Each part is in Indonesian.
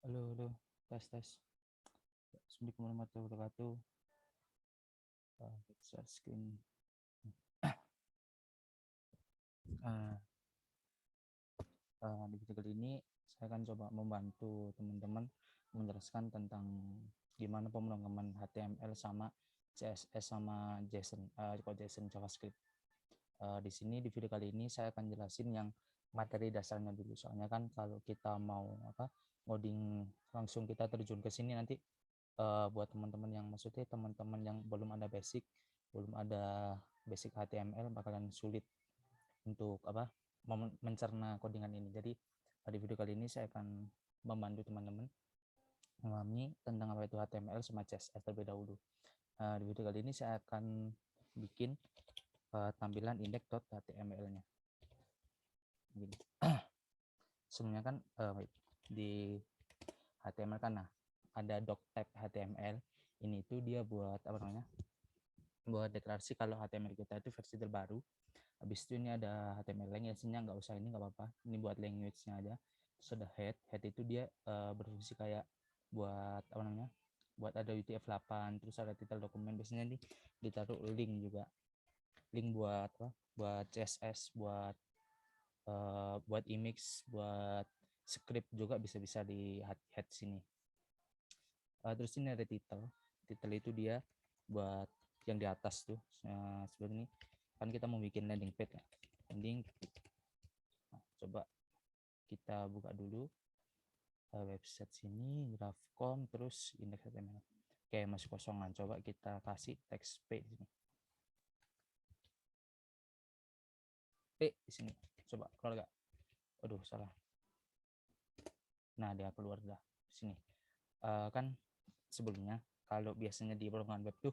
Halo, halo, tes, tes. Assalamualaikum warahmatullahi wabarakatuh. Share screen. Uh, di video kali ini saya akan coba membantu teman-teman menjelaskan tentang gimana pemrograman HTML sama CSS sama JSON, JSON JavaScript. Di sini di video kali ini saya akan jelasin yang materi dasarnya dulu. Soalnya kan kalau kita mau ngoding langsung kita terjun ke sini nanti buat teman-teman yang maksudnya teman-teman yang belum ada basic HTML bakalan sulit untuk mencerna codingan ini. Jadi di video kali ini saya akan membantu teman-teman memahami tentang apa itu HTML sama CSS terlebih dahulu. Di video kali ini saya akan bikin tampilan index.html-nya. Sebelumnya kan di HTML kan ada doctype HTML. Ini itu dia buat buat deklarasi kalau HTML kita itu versi terbaru. Habis itu ini ada HTML language-nya, nggak usah ini nggak apa-apa, ini buat language-nya aja. Terus ada head itu dia berfungsi kayak buat buat ada UTF-8, terus ada titel dokumen, biasanya nih ditaruh link juga, link buat buat CSS, buat image, buat script juga bisa di head sini. Terus ini ada titel itu dia buat yang di atas tuh. Seperti ini kan kita mau bikin landing page ya. Coba kita buka dulu website sini, graph.com, terus index.html. Oke, masih kosongan. Coba kita kasih text p di sini. P di sini. Coba keluar gak? Aduh, salah. Nah, dia keluar dah sini. Kan sebelumnya kalau biasanya di pemrograman web tuh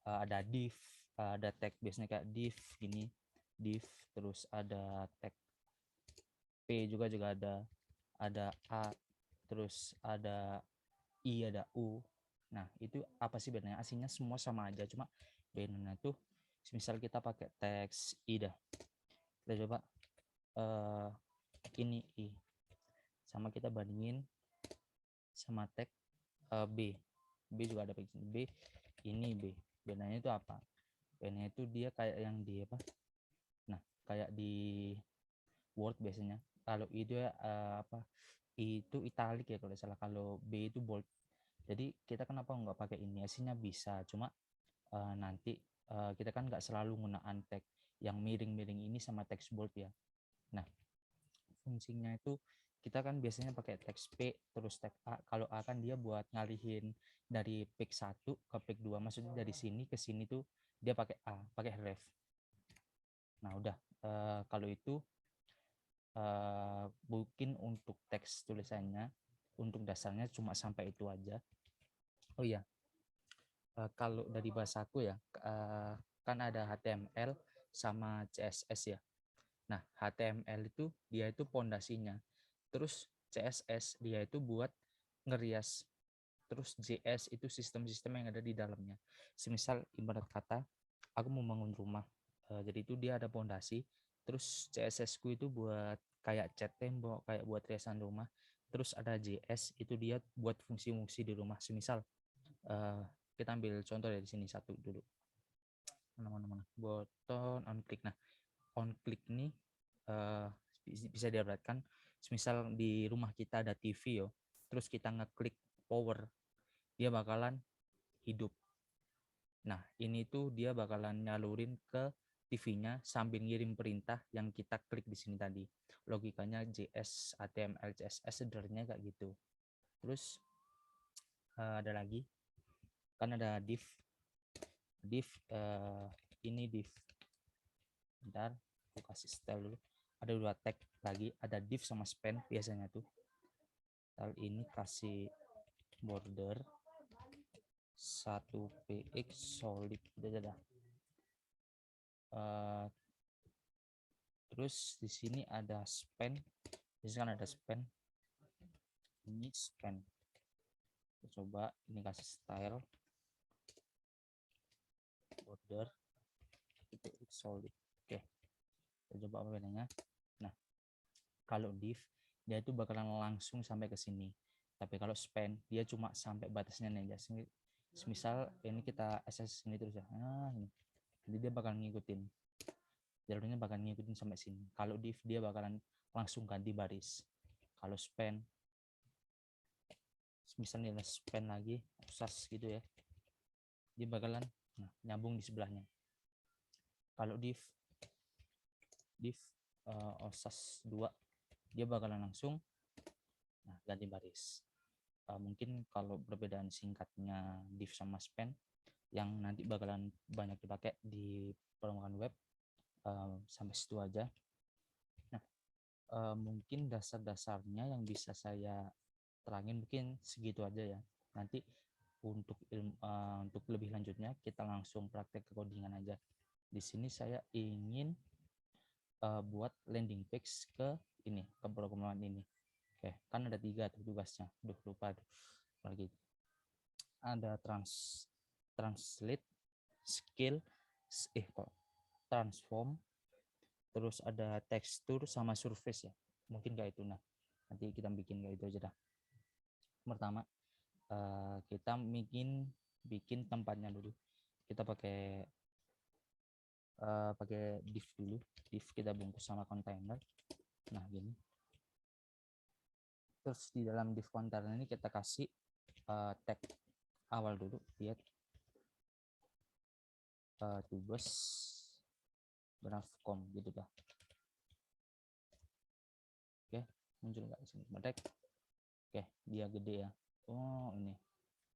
ada div, ada tag, biasanya kayak div gini, div, terus ada tag p juga ada a, terus ada i, ada u. Nah, itu apa sih bedanya? Aslinya semua sama aja, cuma bedanya tuh misal kita pakai teks i dah. Kita coba ini i. Sama kita bandingin sama tag b. B juga ada begini. B ini b. Bedanya itu apa? Bedanya itu dia kayak yang di Nah, kayak di Word biasanya. Kalau itu ya itu italic ya kalau salah. Kalau B itu bold. Jadi kita kenapa nggak pakai ini? Aslinya bisa, cuma nanti kita kan nggak selalu menggunakan tag yang miring-miring ini sama teks bold ya. Nah, fungsinya itu kita kan biasanya pakai teks P terus tag A. Kalau A kan dia buat ngalihin dari pick 1 ke pick 2, maksudnya dari sini ke sini tuh dia pakai A, pakai ref. Nah, udah kalau itu mungkin untuk teks tulisannya, untuk dasarnya cuma sampai itu aja. Oh iya, kalau dari bahasaku ya, kan ada HTML sama CSS ya. Nah, HTML itu dia itu pondasinya. Terus CSS dia itu buat ngerias. Terus JS itu sistem-sistem yang ada di dalamnya. Semisal ibarat kata aku mau bangun rumah. Jadi itu dia ada pondasi. Terus CSS ku itu buat kayak cat tembok, kayak buat riasan rumah. Terus ada JS itu dia buat fungsi-fungsi di rumah. Semisal kita ambil contoh dari sini satu dulu. Mana button on click. Nah, on click ini bisa diartikan misal di rumah kita ada TV yo, terus kita ngeklik power, dia bakalan hidup. Nah, ini tuh dia bakalan nyalurin ke TV-nya sambil ngirim perintah yang kita klik di sini tadi. Logikanya JS, HTML, CSS sederhananya kayak gitu. Terus ada lagi, kan ada div. Ini div. Bentar, aku kasih style dulu. Ada 2 tag lagi, ada div sama span biasanya tuh. Style ini kasih border 1px solid udah ada. Terus di sini ada span, di sini kan ada span, ini span. Kita coba ini kasih style border px solid. Oke, kita coba apa bedanya. Nah, kalau div dia itu bakalan langsung sampai ke sini. Tapi kalau span dia cuma sampai batasnya nih aja. Misal ini kita SS ini terus ya. Nah, ini. Jadi dia bakal ngikutin. Jalurnya bakal ngikutin sampai sini. Kalau div dia bakalan langsung ganti baris. Kalau span misalnya span lagi usas gitu ya. Dia bakalan nyambung di sebelahnya. Kalau div osas 2 dia bakalan langsung ganti baris. Mungkin kalau perbedaan singkatnya div sama span yang nanti bakalan banyak dipakai di permukaan web sampai situ aja. Nah, mungkin dasar-dasarnya yang bisa saya terangin mungkin segitu aja ya. Nanti untuk lebih lanjutnya kita langsung praktek ke codingan aja. Di sini saya ingin buat landing page ke pemrograman ini. Oke, kan ada 3 tugasnya. Lupa lagi. Ada translate, skill, transform, terus ada tekstur sama surface ya. Mungkin kayak itu. Nah, nanti kita bikin kayak itu aja dah. Pertama, kita bikin tempatnya dulu. Kita pakai div dulu. Div kita bungkus sama container. Nah, gini. Terus di dalam div container ini kita kasih tag awal dulu, lihat tubes grafcom gitu dah. Oke, muncul nggak sini tag. Oke, dia gede ya. Oh, ini.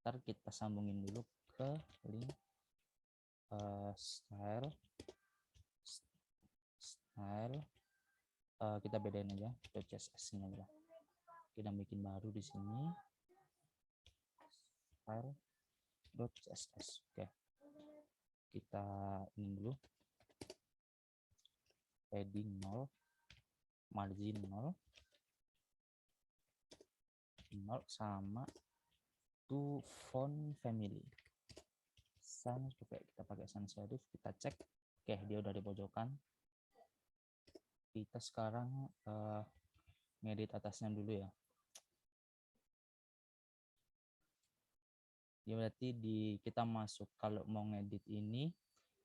Ntar kita sambungin dulu ke link style. Kita bedain aja .css-nya aja. Kita bikin baru di sini style.css. Oke, kita ini dulu padding 0, margin 0 sama to font family sans. Kita pakai sans serif, kita cek. Oke, dia udah di pojokan. Kita sekarang ngedit atasnya dulu ya. Ya berarti kita masuk, kalau mau ngedit ini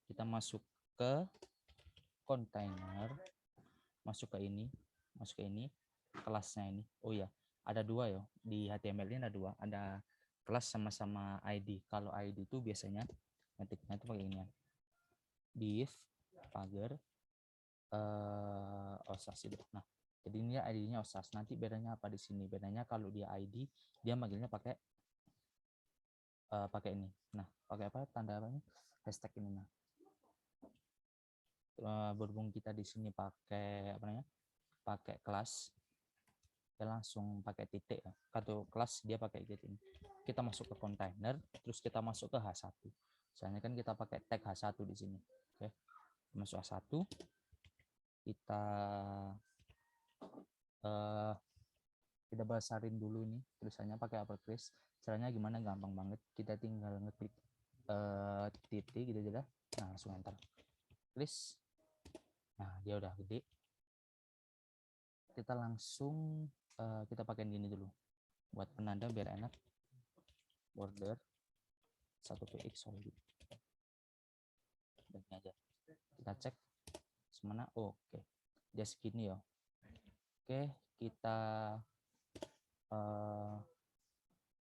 kita masuk ke container, masuk ke ini kelasnya ini. Oh ya, ada 2 ya di HTML ini, ada 2, ada kelas sama-sama ID. Kalau ID itu biasanya ngetiknya itu pakai ini ya, div pagar osas itu. Nah, jadi ini ID-nya osas. Nanti bedanya apa di sini? Bedanya kalau dia ID dia manggilnya pakai ini. Nah, pakai apa? Tanda apa ini? Hashtag ini. Nah, berhubung kita di sini pakai pakai kelas, ya langsung pakai titik ya. Kalau kelas dia pakai gitu. Kita masuk ke container, terus kita masuk ke H1. Misalnya kan kita pakai tag H1 di sini. Oke. Masuk H1. Kita besarin dulu ini tulisannya pakai uppercase. Caranya gimana? Gampang banget. Kita tinggal ngeklik titik gitu aja. Nah, langsung enter. Please. Nah, dia udah gede. Kita langsung kita pakai gini dulu buat penanda biar enak. Border 1px solid. Begini aja. Kita cek semana. Oke. Dia segini ya. Oke, kita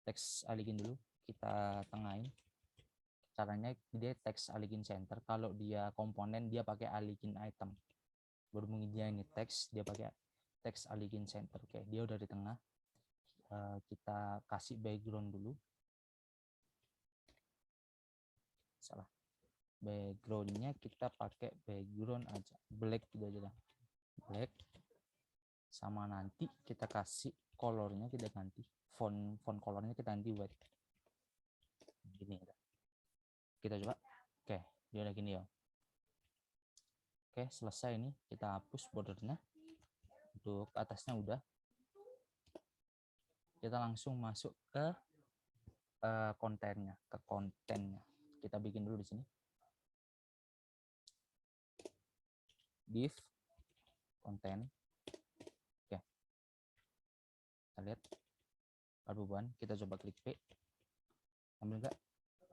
teks alikin dulu. Kita tengahin. Caranya dia teks alikin center. Kalau dia komponen dia pakai alikin item. Berhubung dia ini teks, dia pakai teks alikin center. Oke, dia udah di tengah. Kita kasih background dulu. Salah. Backgroundnya kita pakai background aja, black gitu aja lah. Black. Sama nanti kita kasih colornya, kita ganti font colornya kita ganti white. Gini ya. Kita coba. Oke, dia udah gini ya. Oke, selesai ini. Kita hapus bordernya. Untuk atasnya udah. Kita langsung masuk ke kontennya, Kita bikin dulu di sini. Div konten. Oke. Kita lihat. add beban. Kita coba klik P, tampil nggak?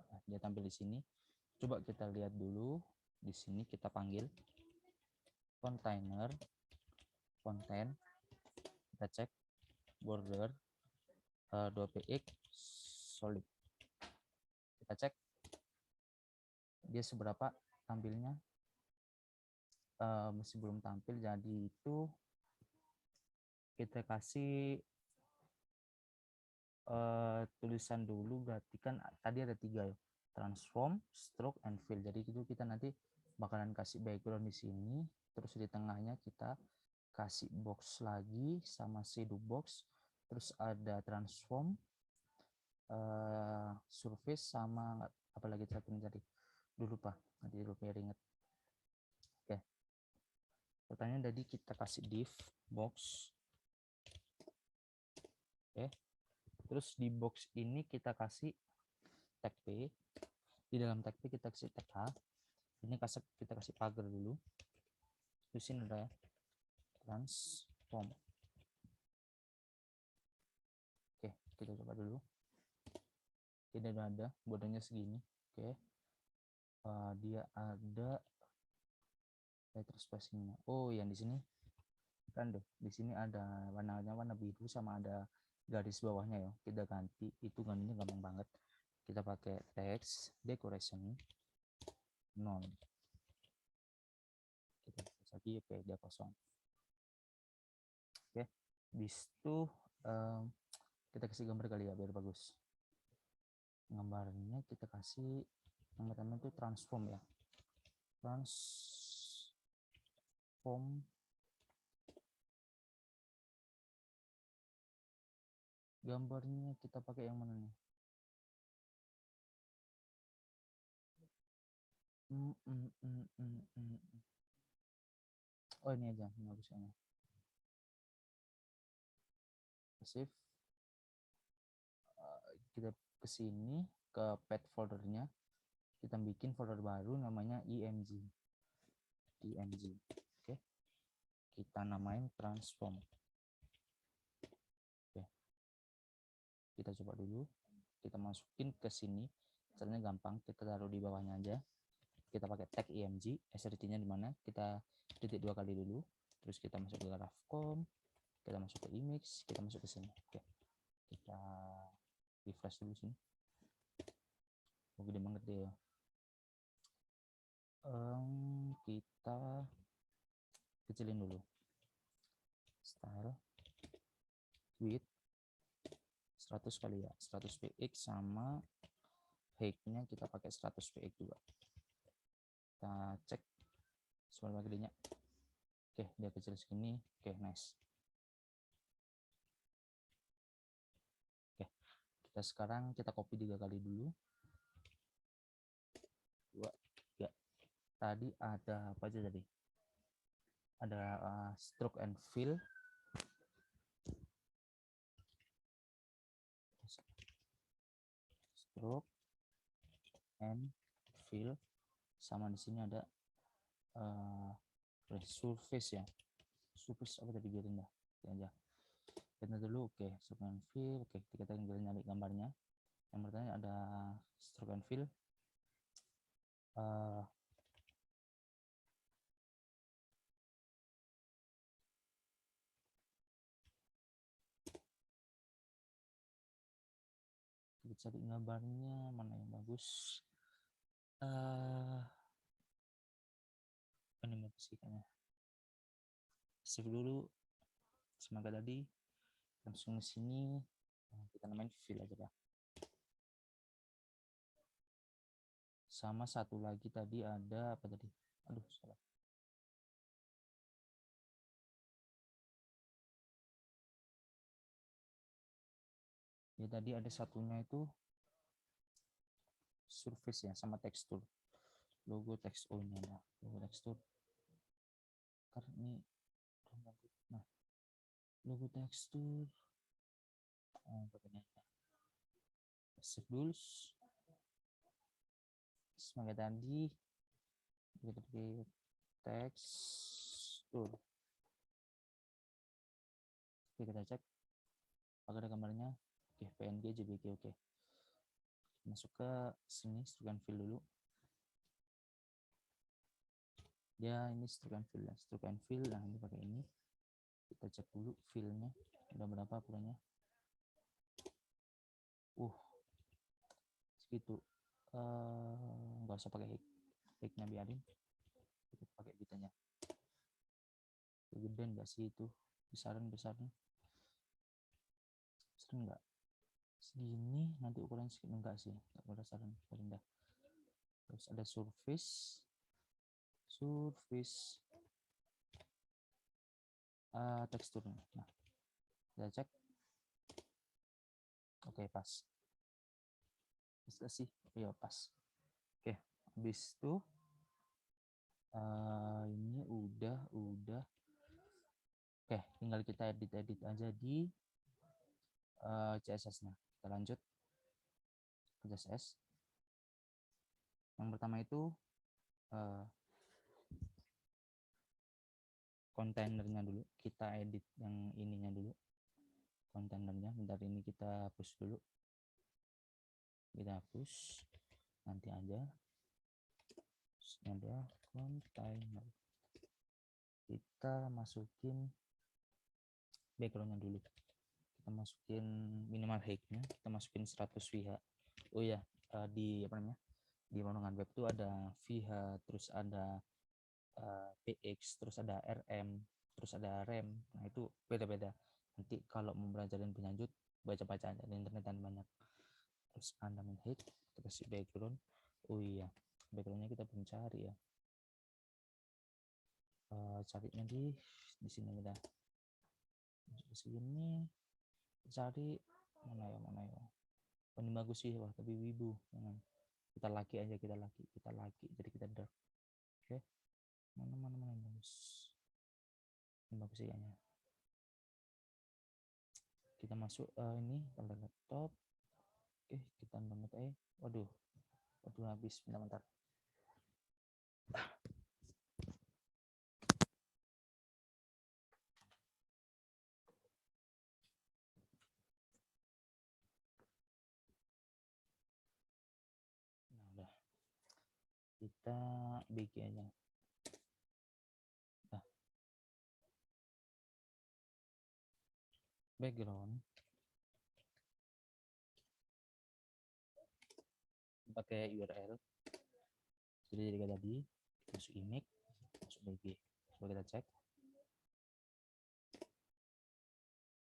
Nah, dia tampil di sini. Coba kita lihat dulu di sini, kita panggil container content, kita cek border 2px solid, kita cek dia seberapa tampilnya. Masih belum tampil, jadi itu kita kasih tulisan dulu. Berarti kan tadi ada 3 ya, transform, stroke, and fill. Jadi itu kita nanti bakalan kasih background di sini, terus di tengahnya kita kasih box lagi sama shadow box, terus ada transform, surface, sama apalagi satunya tadi dulu pak, nanti lupa inget. Oke, pertanyaan tadi kita kasih div box. Oke, terus di box ini kita kasih tag P, di dalam tag P kita kasih tag H. Ini kita kasih pagar dulu. Di sini ada ya, transform. Oke, kita coba dulu. Tidak ada, bordernya segini. Oke, dia ada letter spacingnya. Oh, yang di sini kan deh, di sini ada warnanya warna biru sama ada garis bawahnya ya. Kita ganti, itu gantinya gampang banget. Kita pakai text decoration none. Kita lagi, oke, dia kosong. Oke, bis itu kita kasih gambar kali ya biar bagus. Gambarnya kita kasih yang pertama itu transform ya, transform. Gambarnya kita pakai yang mana nih? Oh, ini aja, ini bagusnya. Save. Kita ke sini ke pet foldernya, kita bikin folder baru namanya img. Oke, kita namain transform. Oke, kita coba dulu, kita masukin ke sini. Caranya gampang, kita taruh di bawahnya aja. Kita pakai tag img, srt-nya di mana? Kita titik 2 kali dulu, terus kita masuk ke grafcom, kita masuk ke image, kita masuk ke sini. Oke, kita refresh dulu sini. Oh, gede banget deh ya. Kita kecilin dulu. Style width 100 kali ya, 100 px, sama height-nya kita pakai 100 px juga. Kita cek seberapa gedenya. Oke, dia kecil segini. Oke, nice. Oke, kita sekarang kita copy 3 kali dulu. 2, 3. Tadi ada apa aja tadi? Ada stroke and fill. Stroke and fill, sama di sini ada surface ya. Surface apa tadi, biarin dah aja. Kita dulu, oke, stroke and fill. Oke, kita tinggal nyari gambarnya. Yang pertama ada stroke and fill. Kita cari gambarnya mana yang bagus. Animasikannya save dulu. Semoga tadi langsung ke sini, kita namain fill aja pak. Sama satu lagi tadi ada apa tadi? Aduh, salah. Ya tadi ada satunya itu surface ya, sama tekstur. Logo teks, oh ini ada logo tekstur. Karena ini nah, logo tekstur. Begini. Save dulu. Semoga tadi kita pilih tekstur. Oke, kita cek apakah ada gambarnya. Oke, PNG JPG. Oke, masuk ke sini stroke and fill dulu. Ya, ini stroke and fill ya, stroke and fill. Nah, ini pakai ini. Kita cek dulu fillnya udah berapa ukurannya. Segitu. Nggak usah pakai hignya, biarin. Kita pakai bitanya. Kegedean nggak sih itu? Besarnya besar nggak? Segini nanti ukuran segini enggak sih? Nggak besaran, rendah. Terus ada surface teksturnya. Nah, kita cek. Oke, pas. Bisa sih, iya pas. Oke, habis itu ini udah. Oke, tinggal kita edit aja di CSS-nya. Kita lanjut ke CSS. Yang pertama itu kontainernya dulu. Kita edit yang ininya dulu, kontainernya. Bentar, ini kita hapus dulu. Kita hapus nanti aja. Terus ada kontainer. Kita masukin backgroundnya dulu. Kita masukin minimal height-nya. Kita masukin 100 VH. Oh ya, di apa namanya? Di monokan web itu ada VH, terus ada PX, terus ada RM, terus ada rem. Nah, itu beda-beda. Nanti kalau mau belajar lebih lanjut, baca-baca aja di internet dan banyak. Terus anda main height, kita kasih background. Oh iya, backgroundnya kita belum cari ya. Carinya di sini udah. Masuk ke sini, cari mana ya. Oh, ini bagus sih, wah tapi wibu. Kita laki aja, kita laki. Jadi kita dark. Oke, mana yang bagus. Ini bagus sih kayaknya. Kita masuk ini pada laptop. Oke, kita download waduh habis, bentar. Nah, udah kita bikin aja. Nah, background pakai URL. Jadi tadi masuk image, masuk BG. Coba kita cek.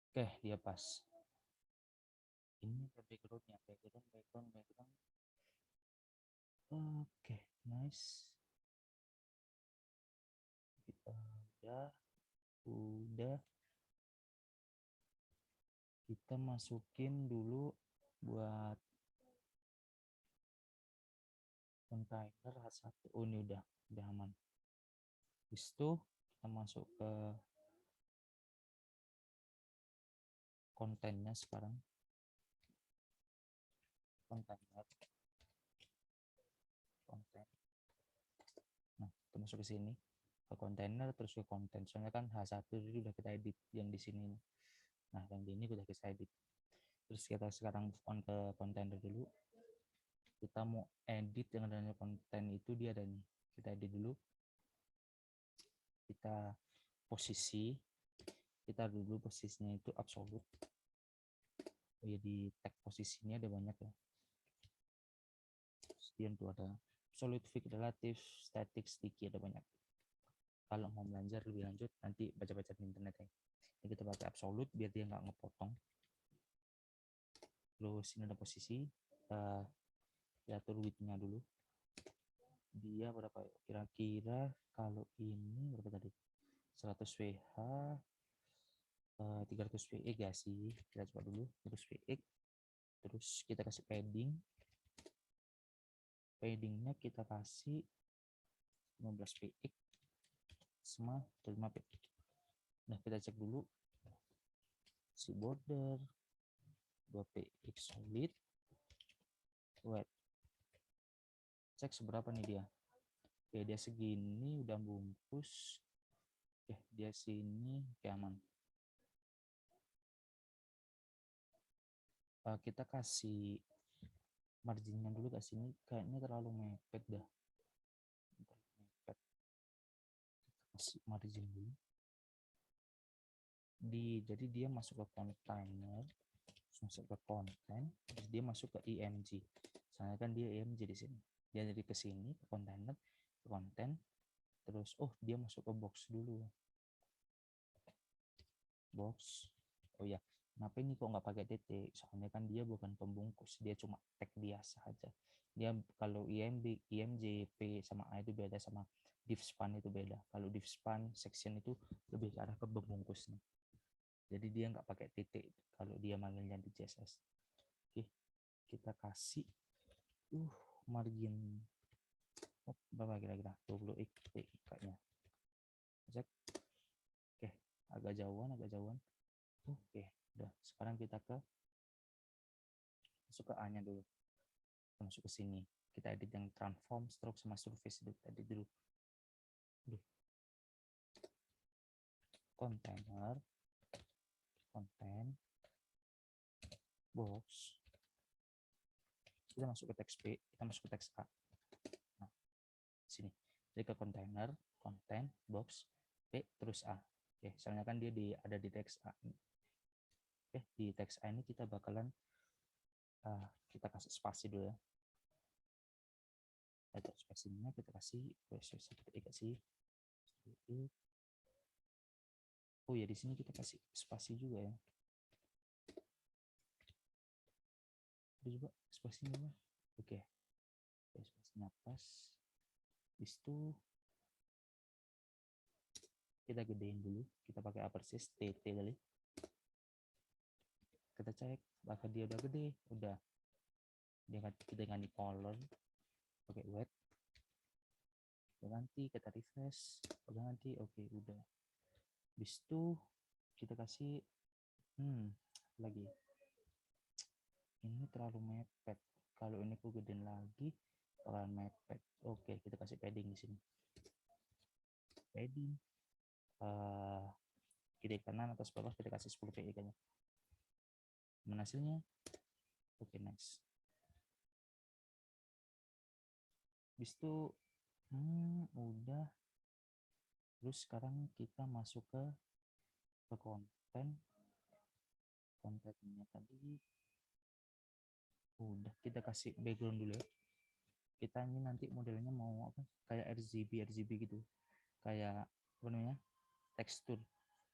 Oke, dia pas. Ini backgroundnya, background. Oke, nice. Kita udah. Kita masukin dulu buat container H1. Oh, ini udah aman. Habis itu kita masuk ke kontennya sekarang. Konten. Nah, kita masuk ke sini ke kontainer, terus ke konten. Soalnya kan H1 itu udah kita edit yang di sini. Nah, yang di ini udah kita edit. Terus kita sekarang on ke kontainer dulu. Kita mau edit yang adanya konten itu, dia ada nih. Kita edit dulu. Kita posisi. Kita dulu posisinya itu absolute. Oh ya, di tag posisinya ada banyak ya. Kemudian tuh ada absolute, fixed, relative, static, sticky, ada banyak. Kalau mau belajar lebih lanjut nanti baca-baca di internet ya. Ini kita pakai absolute biar dia nggak ngepotong. Terus ini ada posisi, kita atur width-nya dulu. Dia berapa? Kira-kira kalau ini berapa tadi? 100 WH, 300 VX ya sih. Kita coba dulu 100 VX. Terus kita kasih padding. Paddingnya kita kasih 15 VX sama 5 VX. Nah, kita cek dulu si border 2 PX solid, wet. Cek seberapa nih dia. Oke, dia segini udah bungkus. Oke, dia sini. Oke, aman. kita kasih marginnya dulu ke sini, kayaknya terlalu mepet dah. Mepet. Kasih margin dulu. Jadi dia masuk ke container, masuk ke konten, terus dia masuk ke img. Soalnya kan dia img di sini. Dia dari ke sini ke container, ke konten, terus dia masuk ke box dulu. Box. Oh ya, kenapa ini kok nggak pakai titik? Soalnya kan dia bukan pembungkus, dia cuma tag biasa aja. Dia kalau IMJP sama A itu beda, sama div span itu beda. Kalau div span section itu lebih ke arah ke pembungkusnya. Jadi dia nggak pakai titik kalau dia manggilnya di CSS. Oke, kita kasih margin berapa kira-kira 20 kayaknya. Cek. Oke, agak jauhan. Oke, udah. Sekarang kita masuk ke A-nya dulu. Kita masuk ke sini. Kita edit yang transform, stroke sama surface dulu. Edit dulu. Container, konten, box. Kita masuk ke teks B, kita masuk ke teks A. Nah, sini. Jadi ke container, konten, box, B, terus A. Oke, soalnya kan dia ada di teks A. Oke, di teks A ini kita bakalan kita kasih spasi dulu ya. Kita spasinya kita kasih oh ya, di sini kita kasih spasi juga ya. Coba spasinya. Oke. Spasinya pas. Habis itu kita gedein dulu. Kita pakai uppercase TT kali. Kita cek apakah dia udah gede. Udah. Kita ganti color pakai wet. Kita ganti, kita refresh. Udah ganti. Oke, udah. Habis itu kita kasih lagi. Ini terlalu mepet. Kalau ini aku gedein lagi bakalan mepet. Oke, kita kasih padding di sini. Padding. Kiri kanan atas bawah kita kasih 10 PI kayaknya. Mana hasilnya? Oke, nice. Habis itu udah. Terus sekarang kita masuk ke kontennya tadi. Udah, kita kasih background dulu ya. Kita ini nanti modelnya mau apa? Kayak RGB gitu. Kayak apa namanya? Tekstur,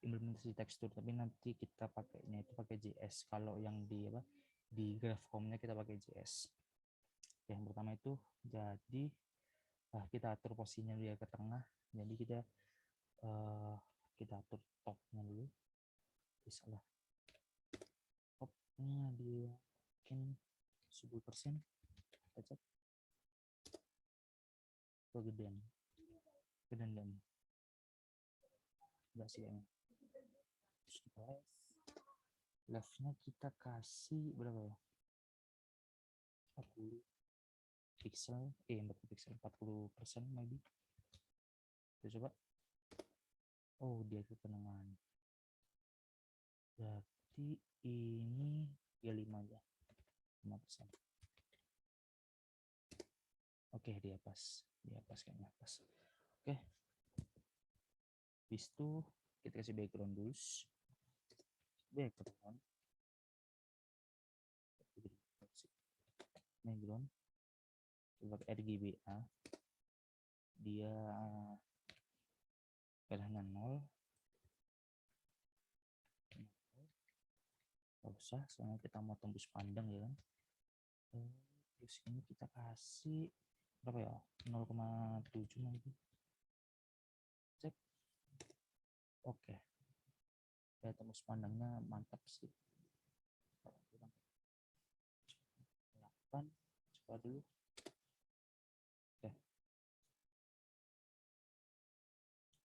implementasi tekstur, tapi nanti kita pakainya itu pakai JS. Kalau yang di GraphCom-nya kita pakai JS. Yang pertama itu jadi kita atur posisinya dia ke tengah. Jadi kita atur topnya dulu. Bisa lah. Topnya dia mungkin 10%. Kita cek. Kegedean dan enggak sih ini. Leftnya kita kasih berapa ya? 40 pixel, 40 pixel, 40% maybe. Kita coba. Oh, dia itu penengahan. Berarti ini 35 aja. 5%. Oke, dia pas kayaknya pas. Oke. Habis itu kita kasih background dulu. Background coba RGBA, dia pilihannya 0. Gak usah, soalnya kita mau tembus pandang ya kan. Terus ini kita kasih berapa ya? 0,7 nanti. Cek. Oke. Ya, tembus pandangnya mantap sih. 8. Coba dulu. Oke.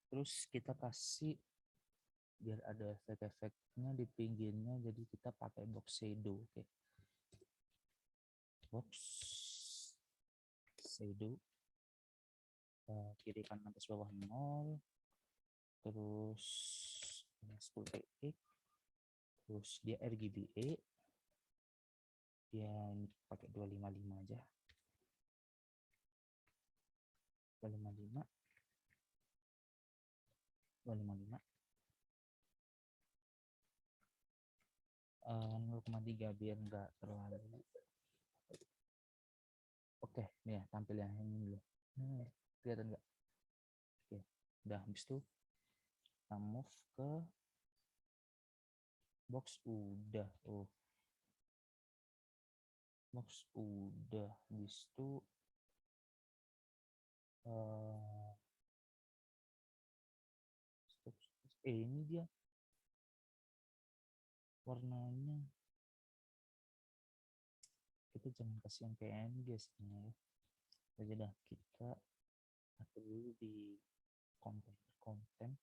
Terus kita kasih biar ada efek-efeknya di pinggirnya, jadi kita pakai box shadow. Oke. Box shadow. Kiri kanan atas bawah 0. Terus 10 PX. Terus dia RGBA. Ya ini pakai 255 aja. 255 255 0,3 biar enggak terlalu. Oke, nih ya tampil yang ini dulu. Kelihatan enggak? Oke, udah habis itu kita move ke box udah. Box udah, habis itu ini dia warnanya, kita jangan kasih yang PNG sebenarnya aja dah, kita atur dulu di konten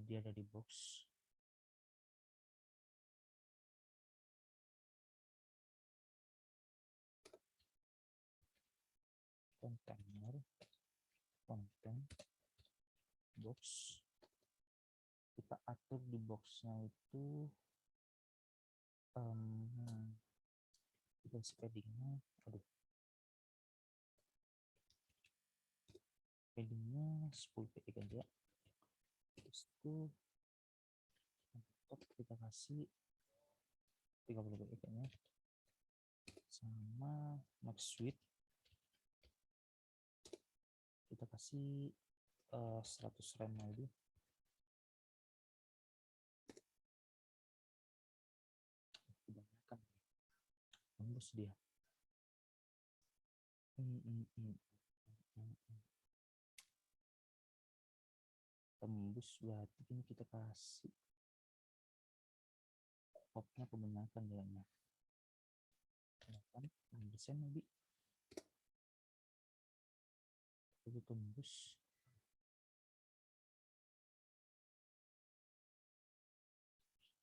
dia ada di box. Kontainer konten box, kita atur di boxnya itu kita paddingnya, paddingnya 10 px aja. Terus itu kita kasih 30 px nya, sama max width kita kasih 100 rem lagi. Kebanyakan tembus dia. Tembus berarti ini kita kasih popnya kebanyakan kayaknya. Kan 6% lebih. Itu tembus.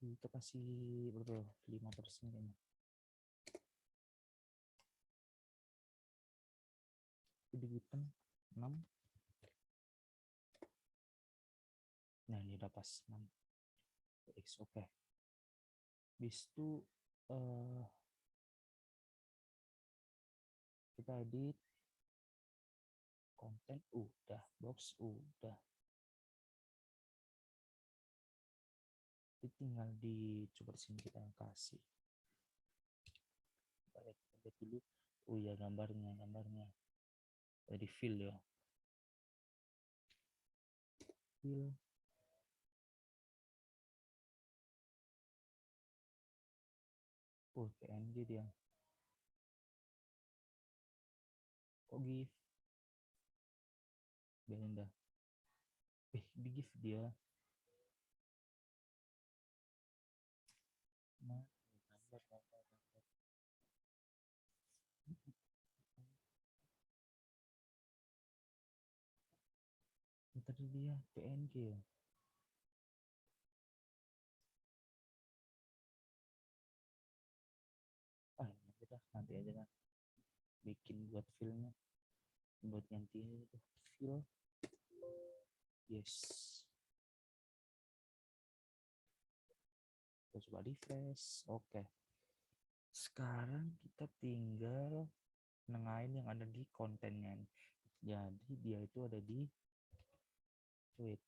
Kita kasih berapa? 5% kayaknya. Dibikin 6. Nah ini udah pas 6 x. Oke. Bis itu kita edit konten udah, box udah, tinggal coba sini kita kasih lihat dulu. Oh ya, gambarnya dari fill ya, fill. PNG dia. Kok GIF? Biarin dah. Di GIF dia. Nah, gambar. Tadi dia PNG ya. Nanti aja kan. Bikin buat filmnya. Buat ganti itu fill. Yes. Kita coba refresh. Oke. Sekarang kita tinggal nengahin yang ada di kontennya. Jadi dia itu ada di tweet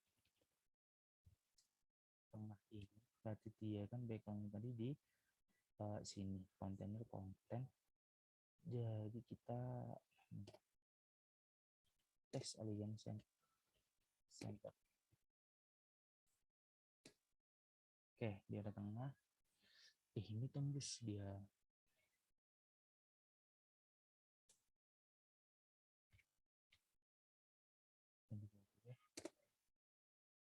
tengah ini. Berarti dia kan background tadi di sini, kontainer konten. Jadi kita text alien center. Oke, dia ada tengah. Ini tembus dia.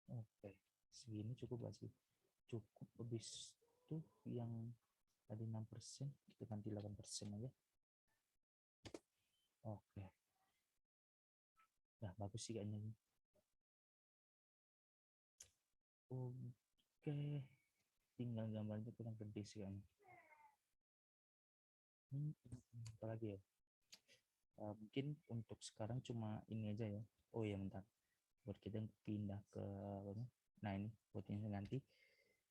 Oke, segini cukup gak sih? Cukup. Habis itu yang tadi 6%, kita ganti 8% aja. Oke. Nah, bagus sih kayaknya. Oke. Tinggal gambarnya kurang gede sih kayaknya. Apa lagi ya? Mungkin untuk sekarang cuma ini aja ya. Oh ya, bentar. Buat kita pindah ke nah ini buat ini nanti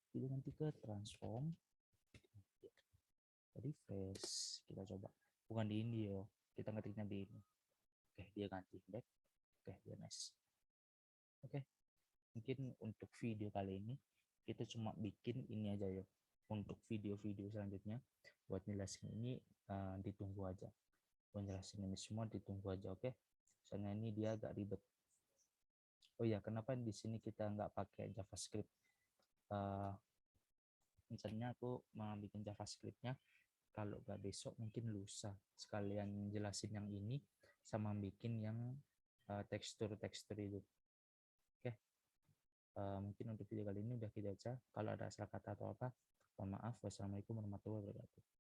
kita ganti ke transform. refresh, kita coba. Bukan di ini yo, kita ngetiknya di ini. Oke, dia ganti back. Oke, dia nice. Oke, mungkin untuk video kali ini kita cuma bikin ini aja ya. Untuk video-video selanjutnya buat jelasin ini ditunggu aja. Buat jelasin ini semua ditunggu aja, oke? Soalnya ini dia agak ribet. Oh ya, kenapa di sini kita nggak pakai JavaScript? Misalnya aku mau bikin JavaScriptnya, kalau nggak besok mungkin lusa. Sekalian jelasin yang ini sama bikin yang tekstur-tekstur itu. Oke. Mungkin untuk video kali ini udah gitu aja. Kalau ada salah kata atau apa, mohon maaf. Wassalamualaikum warahmatullahi wabarakatuh.